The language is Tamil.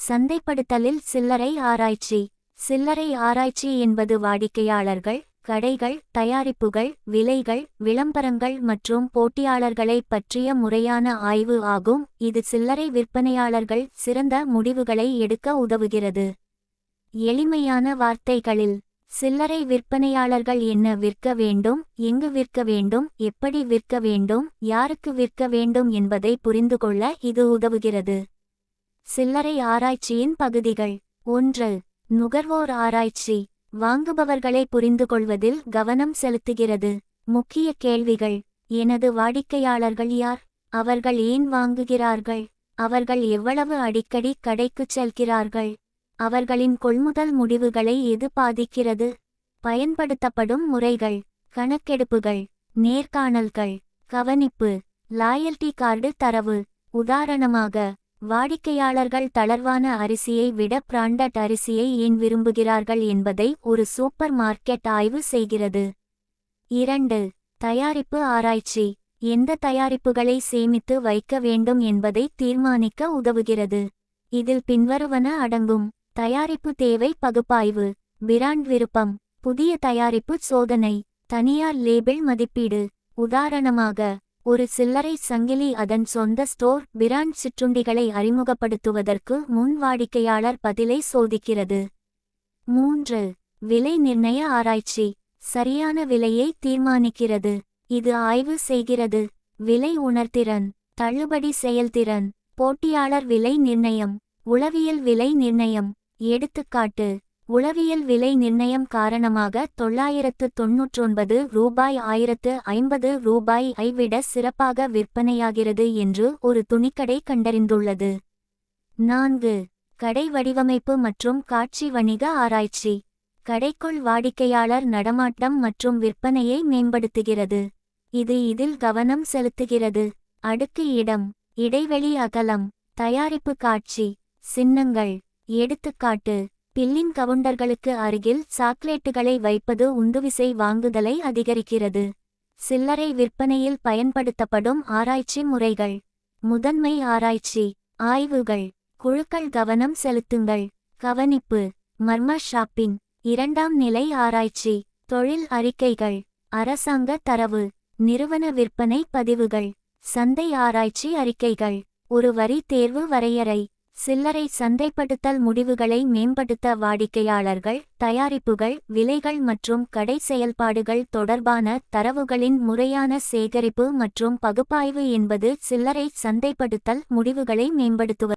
சந்தைப்படுத்தலில் சில்லறை ஆராய்ச்சி. சில்லறை ஆராய்ச்சி என்பது வாடிக்கையாளர்கள், கடைகள், தயாரிப்புகள், விலைகள், விளம்பரங்கள் மற்றும் போட்டியாளர்களைப் பற்றிய முறையான ஆய்வு ஆகும். இது சில்லறை விற்பனையாளர்கள் சிறந்த முடிவுகளை எடுக்க உதவுகிறது. எளிமையான வார்த்தைகளில், சில்லறை விற்பனையாளர்கள் என்ன விற்க வேண்டும், எங்கு விற்க வேண்டும், எப்படி விற்க வேண்டும், யாருக்கு விற்க வேண்டும் என்பதை புரிந்துகொள்ள இது உதவுகிறது. சில்லறை ஆராய்ச்சியின் பகுதிகள். 1. நுகர்வோர் ஆராய்ச்சி. வாங்குபவர்களை புரிந்துகொள்வதில் கவனம் செலுத்துகிறது. முக்கிய கேள்விகள்: எனது வாடிக்கையாளர்கள் யார்? அவர்கள் ஏன் வாங்குகிறார்கள்? அவர்கள் எவ்வளவு அடிக்கடி கடைக்குச் செல்கிறார்கள்? அவர்களின் கொள்முதல் முடிவுகளை எது பாதிக்கிறது? பயன்படுத்தப்படும் முறைகள்: கணக்கெடுப்புகள், நேர்காணல்கள், கவனிப்பு, லாயல்டி கார்டு தரவு. உதாரணமாக, வாடிக்கையாளர்கள் தளர்வான அரிசியை விட பிராண்டட் அரிசியை ஏன் விரும்புகிறார்கள் என்பதை ஒரு சூப்பர் மார்க்கெட் ஆய்வு செய்கிறது. 2. தயாரிப்பு ஆராய்ச்சி. எந்த தயாரிப்புகளை சேமித்து வைக்க வேண்டும் என்பதை தீர்மானிக்க உதவுகிறது. இதில் பின்வருவன அடங்கும்: தயாரிப்பு தேவை பகுப்பாய்வு, பிராண்ட் விருப்பம், புதிய தயாரிப்பு சோதனை, தனியார் லேபிள் மதிப்பீடு. உதாரணமாக, ஒரு சில்லறை சங்கிலி அதன் சொந்த ஸ்டோர் பிராண்ட் சிற்றுண்டிகளை அறிமுகப்படுத்துவதற்கு முன் வாடிக்கையாளர் பதிலை சோதிக்கிறது. 3. விலை நிர்ணய ஆராய்ச்சி. சரியான விலையை தீர்மானிக்கிறது. இது ஆய்வு செய்கிறது: விலை உணர்திறன், தள்ளுபடி செயல்திறன், போட்டியாளர் விலை நிர்ணயம், உளவியல் விலை நிர்ணயம். எடுத்துக்காட்டு: உளவியல் விலை நிர்ணயம் காரணமாக ரூபாய் 1050 ரூபாயை விட சிறப்பாக விற்பனையாகிறது என்று ஒரு துணிக்கடை கண்டறிந்துள்ளது. 4. கடை வடிவமைப்பு மற்றும் காட்சி வணிக ஆராய்ச்சி. கடைக்குள் வாடிக்கையாளர் நடமாட்டம் மற்றும் விற்பனையை மேம்படுத்துகிறது. இது இதில் கவனம் செலுத்துகிறது. அடுக்கு இடம், இடைவெளி அகலம், தயாரிப்பு காட்சி, சின்னங்கள். எடுத்துக்காட்டு: பில்லிங் கவுண்டர்களுக்கு அருகில் சாக்லேட்டுகளை வைப்பது உந்துவிசை வாங்குதலை அதிகரிக்கிறது. சில்லறை விற்பனையில் பயன்படுத்தப்படும் ஆராய்ச்சி முறைகள். முதன்மை ஆராய்ச்சி. ஆய்வுகள், குழுக்கள். கவனம் செலுத்துங்கள். கவனிப்பு, மர்ம ஷாப்பிங். இரண்டாம் நிலை ஆராய்ச்சி. தொழில் அறிக்கைகள், அரசாங்க தரவு, நிறுவன விற்பனை பதிவுகள், சந்தை ஆராய்ச்சி அறிக்கைகள். ஒரு வரி தேர்வு வரையறை. சில்லறை சந்தைப்படுத்தல் முடிவுகளை மேம்படுத்த வாடிக்கையாளர்கள், தயாரிப்புகள், விலைகள் மற்றும் கடை செயல்பாடுகள் தொடர்பான தரவுகளின் முறையான சேகரிப்பு மற்றும் பகுப்பாய்வு என்பது சில்லறை சந்தைப்படுத்தல் முடிவுகளை மேம்படுத்துவது.